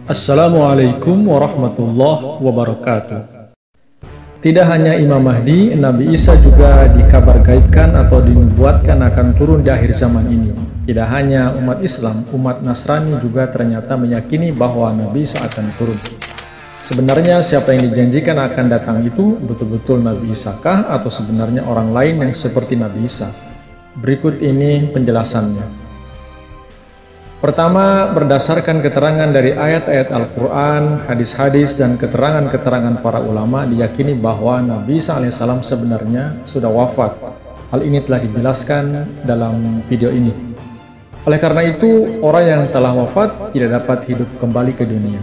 Assalamualaikum warahmatullahi wabarakatuh. Tidak hanya Imam Mahdi, Nabi Isa juga dikabar gaibkan atau dinubuatkan akan turun di akhir zaman ini. Tidak hanya umat Islam, umat Nasrani juga ternyata meyakini bahwa Nabi Isa akan turun. Sebenarnya siapa yang dijanjikan akan datang itu betul-betul Nabi Isa kah atau sebenarnya orang lain yang seperti Nabi Isa? Berikut ini penjelasannya. Pertama, berdasarkan keterangan dari ayat-ayat Al-Quran, hadis-hadis, dan keterangan-keterangan para ulama, diyakini bahwa Nabi Isa alaihissalam sebenarnya sudah wafat. Hal ini telah dijelaskan dalam video ini. Oleh karena itu, orang yang telah wafat tidak dapat hidup kembali ke dunia.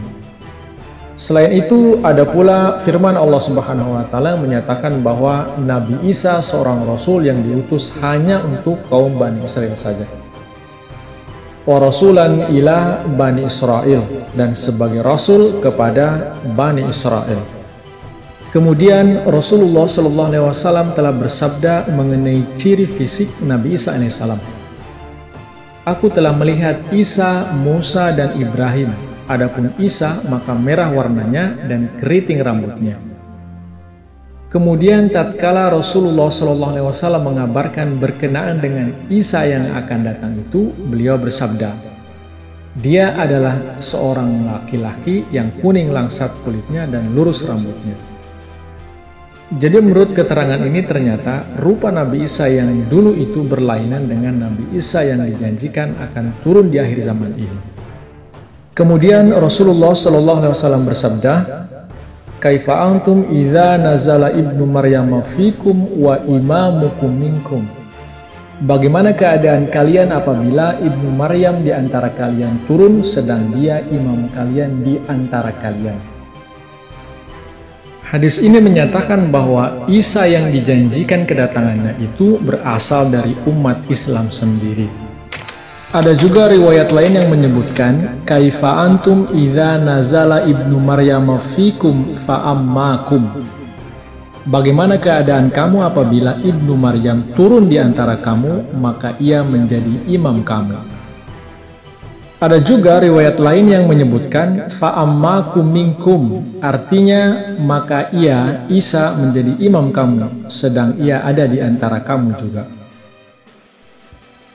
Selain itu, ada pula firman Allah Subhanahu wa Ta'ala yang menyatakan bahwa Nabi Isa seorang rasul yang diutus hanya untuk kaum Bani Israel saja. Wa rasulan ila Bani Israel, dan sebagai rasul kepada Bani Israel. Kemudian Rasulullah SAW telah bersabda mengenai ciri fisik Nabi Isa alaihissalam. Aku telah melihat Isa, Musa, dan Ibrahim. Adapun Isa maka merah warnanya dan keriting rambutnya. Kemudian tatkala Rasulullah SAW mengabarkan berkenaan dengan Isa yang akan datang itu, beliau bersabda, dia adalah seorang laki-laki yang kuning langsat kulitnya dan lurus rambutnya. Jadi menurut keterangan ini ternyata rupa Nabi Isa yang dulu itu berlainan dengan Nabi Isa yang dijanjikan akan turun di akhir zaman ini. Kemudian Rasulullah SAW bersabda, Kaifa antum idza nazala ibnu Maryam fikum wa imamukum minkum. Bagaimana keadaan kalian apabila ibnu Maryam di antara kalian turun sedang dia imam kalian di antara kalian? Hadis ini menyatakan bahwa Isa yang dijanjikan kedatangannya itu berasal dari umat Islam sendiri. Ada juga riwayat lain yang menyebutkan Kaifa antum idza nazala ibnu Maryam fikum fa'ammakum. Bagaimana keadaan kamu apabila ibnu Maryam turun di antara kamu maka ia menjadi imam kamu. Ada juga riwayat lain yang menyebutkan fa'ammakum minkum, artinya maka ia Isa menjadi imam kamu sedang ia ada di antara kamu juga.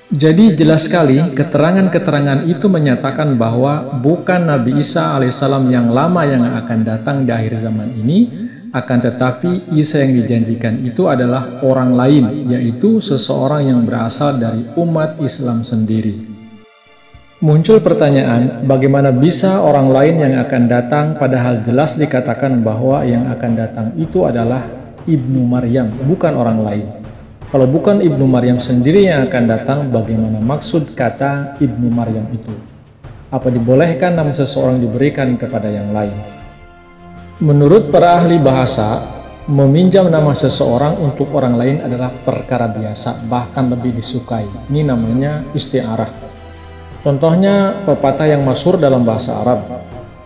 Jadi jelas sekali keterangan-keterangan itu menyatakan bahwa bukan Nabi Isa alaihissalam yang lama yang akan datang di akhir zaman ini, akan tetapi Isa yang dijanjikan itu adalah orang lain, yaitu seseorang yang berasal dari umat Islam sendiri. Muncul pertanyaan, bagaimana bisa orang lain yang akan datang padahal jelas dikatakan bahwa yang akan datang itu adalah Ibnu Maryam, bukan orang lain. Kalau bukan Ibnu Maryam sendiri yang akan datang, bagaimana maksud kata Ibnu Maryam itu? Apa dibolehkan nama seseorang diberikan kepada yang lain? Menurut para ahli bahasa, meminjam nama seseorang untuk orang lain adalah perkara biasa, bahkan lebih disukai. Ini namanya isti'arah. Contohnya pepatah yang masyhur dalam bahasa Arab,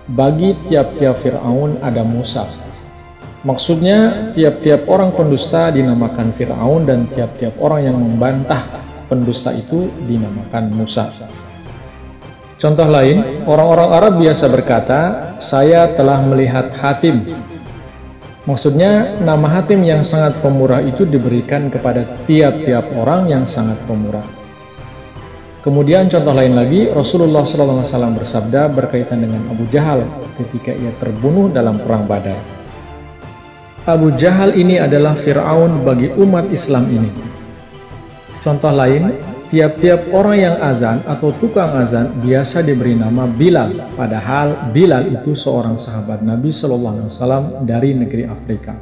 bagi tiap-tiap Fir'aun ada Musa. Maksudnya, tiap-tiap orang pendusta dinamakan Fir'aun dan tiap-tiap orang yang membantah pendusta itu dinamakan Musa. Contoh lain, orang-orang Arab biasa berkata, saya telah melihat Hatim. Maksudnya, nama Hatim yang sangat pemurah itu diberikan kepada tiap-tiap orang yang sangat pemurah. Kemudian contoh lain lagi, Rasulullah SAW bersabda berkaitan dengan Abu Jahal ketika ia terbunuh dalam perang Badar. Abu Jahal ini adalah Fir'aun bagi umat Islam ini. Contoh lain, tiap-tiap orang yang azan atau tukang azan biasa diberi nama Bilal, padahal Bilal itu seorang sahabat Nabi SAW dari negeri Afrika.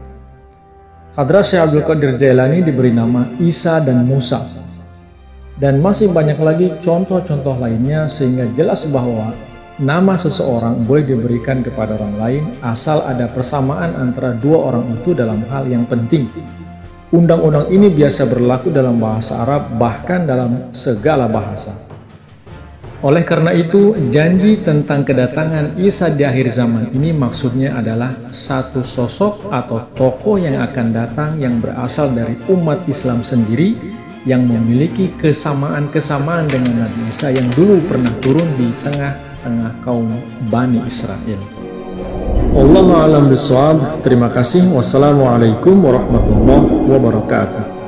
Hadrat Syekh Abdul Qadir Jailani diberi nama Isa dan Musa. Dan masih banyak lagi contoh-contoh lainnya sehingga jelas bahwa nama seseorang boleh diberikan kepada orang lain asal ada persamaan antara dua orang itu dalam hal yang penting. Undang-undang ini biasa berlaku dalam bahasa Arab, bahkan dalam segala bahasa. Oleh karena itu, janji tentang kedatangan Isa di akhir zaman ini maksudnya adalah satu sosok atau tokoh yang akan datang yang berasal dari umat Islam sendiri, yang memiliki kesamaan-kesamaan dengan Nabi Isa yang dulu pernah turun di tengah tengah-tengah kaum Bani Israel. Wallahu a'lam bishawab. Terima kasih. Wassalamualaikum warahmatullahi wabarakatuh.